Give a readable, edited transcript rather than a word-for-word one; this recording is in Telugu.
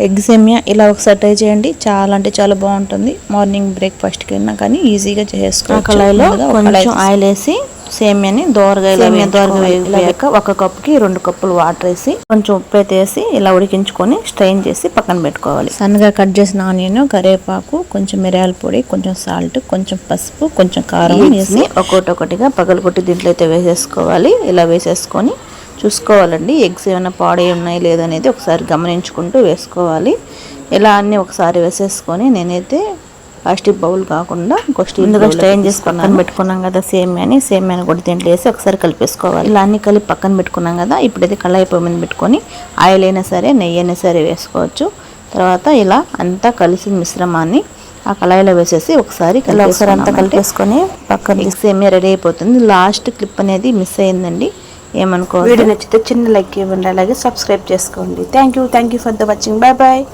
ఎగ్ సేమియా ఇలా ఒకసారి ట్రై చేయండి, చాలా అంటే చాలా బాగుంటుంది. మార్నింగ్ బ్రేక్ఫాస్ట్కి అయినా కానీ ఈజీగా చేసుకోవచ్చు. కళాయిలో కొంచెం ఆయిల్ వేసి సేమియాని దోరగా వేగాక 1 కప్పుకి 2 కప్పులు వాటర్ వేసి కొంచెం ఉప్పు అయితే వేసి ఇలా ఉడికించుకొని స్ట్రెయిన్ చేసి పక్కన పెట్టుకోవాలి. సన్నగా కట్ చేసిన ఆనియన్, కరివేపాకు, కొంచెం మిరియాల పొడి, కొంచెం సాల్ట్, కొంచెం పసుపు, కొంచెం కారం వేసి ఒక్కొక్కటిగా పగలగొట్టి దీంట్లో అయితే వేసేసుకోవాలి. ఇలా వేసేసుకొని చూసుకోవాలండి ఎగ్స్ ఏమైనా పాడై ఉన్నాయి లేదనేది ఒకసారి గమనించుకుంటూ వేసుకోవాలి. ఇలా అన్నీ ఒకసారి వేసేసుకొని నేనైతే ప్లాస్టిక్ బౌల్ కాకుండా ముందుగా స్ట్రెయిన్ చేసి పక్కన పెట్టుకున్నాం కదా సేమియాని కూడా దీంట్లో వేసి ఒకసారి కలిపేసుకోవాలి. ఇలా అన్ని కలిపి పక్కన పెట్టుకున్నాం కదా, ఇప్పుడైతే కళాయి పొయ్యి మీద పెట్టుకొని ఆయిల్ అయినా సరే నెయ్యి అయినా సరే వేసుకోవచ్చు. తర్వాత ఇలా అంతా కలిసిన మిశ్రమాన్ని ఆ కళాయిలో వేసేసి ఒకసారి అంతా కలిపేసుకొని పక్కన సేమియా రెడీ అయిపోతుంది. లాస్ట్ క్లిప్ అనేది మిస్ అయిందండి, ఏమనుకో. వీడియో నచ్చితే చిన్న లైక్ ఇవ్వండి, అలాగే సబ్స్క్రైబ్ చేసుకోండి. Thank you for the watching. Bye.